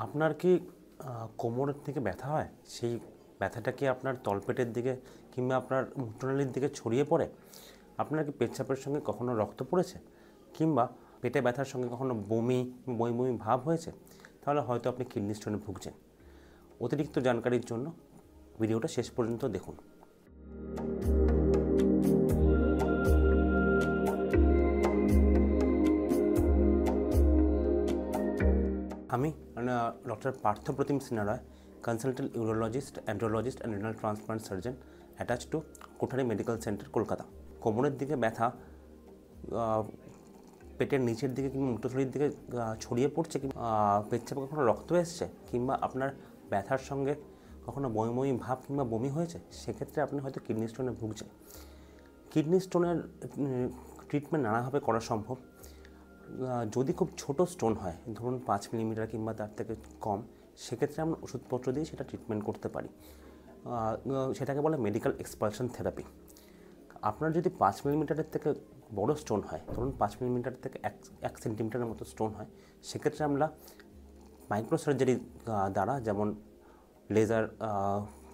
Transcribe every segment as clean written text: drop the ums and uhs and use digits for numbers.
আপনার কি কোমরের দিকে ব্যথা হয়? সেই ব্যথাটা কি আপনার তলপেটের দিকে কিংবা আপনার মূত্রনালীর দিকে ছড়িয়ে পড়ে? আপনার কি পেচ্ছাপের সঙ্গে কখনো রক্ত পড়েছে? কিংবা পেটে ব্যথার সঙ্গে কখনো বমি বমি ভাব হয়েছে? তাহলে হয়তো আপনি কিডনি স্টোনে ভুগছেন। অতিরিক্ত জানকারির জন্য ভিডিওটা শেষ পর্যন্ত দেখুন। আমি doctor Parthapratim Sinha Roy, consultant urologist, andrologist and renal transplant surgeon attach to Kothari medical centre, Kolkata. কোমরের দিকে ব্যথা পেটের নিচের দিকে কিংবা মূত্রথলির দিকে ছড়িয়ে পড়ছে, কিংবা পেচ্ছাপে কখনো রক্ত এসছে, কিংবা আপনার ব্যথার সঙ্গে কখনো বমি ভাব কিংবা বমি হয়েছে, সেক্ষেত্রে আপনি হয়তো কিডনি স্টোনে ভুগছেন। কিডনি স্টোনের ট্রিটমেন্ট নানাভাবে করা সম্ভব। যদি খুব ছোট স্টোন হয়, ধরুন 5 মিলিমিটার কিংবা তার থেকে কম, সেক্ষেত্রে আমরা ওষুধপত্র দিয়ে সেটা ট্রিটমেন্ট করতে পারি। সেটাকে বলে মেডিকেল এক্সপালশন থেরাপি। আপনার যদি 5 মিলিমিটারের থেকে বড় স্টোন হয়, ধরুন 5 মিলিমিটার থেকে 1 সেন্টিমিটারের মতো স্টোন হয়, সেক্ষেত্রে আমরা মাইক্রোসার্জারি দ্বারা, যেমন লেজার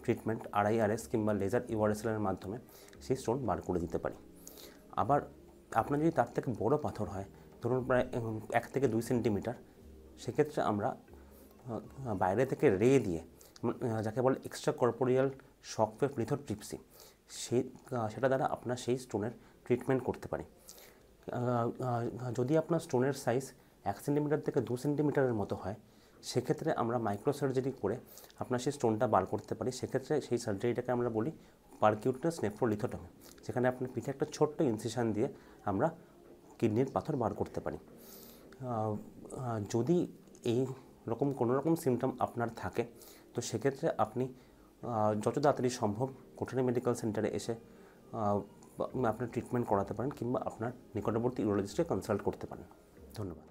ট্রিটমেন্ট RIRS কিংবা লেজার ইউআরএসএলের মাধ্যমে সেই স্টোন বার করে দিতে পারি। আবার আপনার যদি তার থেকে বড় পাথর হয়, ধরুন প্রায় 1 থেকে 2 সেন্টিমিটার, সেক্ষেত্রে আমরা বাইরে থেকে রে দিয়ে, যাকে বলে এক্সট্রা কর্পোরিয়াল শকওয়েভ লিথোট্রিপসি, সেটা দ্বারা আপনার সেই স্টোনের ট্রিটমেন্ট করতে পারি। যদি আপনার স্টোনের সাইজ 1 সেন্টিমিটার থেকে 2 সেন্টিমিটারের মতো হয়, সেক্ষেত্রে আমরা মাইক্রোসার্জারি করে আপনার সেই স্টোনটা বার করতে পারি। সেক্ষেত্রে সেই সার্জারিটাকে আমরা বলি পারকিউটাস নেফ্রোলিথোটমি, যেখানে আপনার পিঠে একটা ছোট্ট ইনসিশন দিয়ে আমরা কিডনির পাথর বার করতে পারি। যদি এই রকম কোনো রকম সিমটম আপনার থাকে, তো সেক্ষেত্রে আপনি যত তাড়াতাড়ি সম্ভব কোঠারি মেডিকেল সেন্টারে এসে আপনার ট্রিটমেন্ট করাতে পারেন, কিংবা আপনার নিকটবর্তী ইউরোলজিস্টকে কনসাল্ট করতে পারেন। ধন্যবাদ।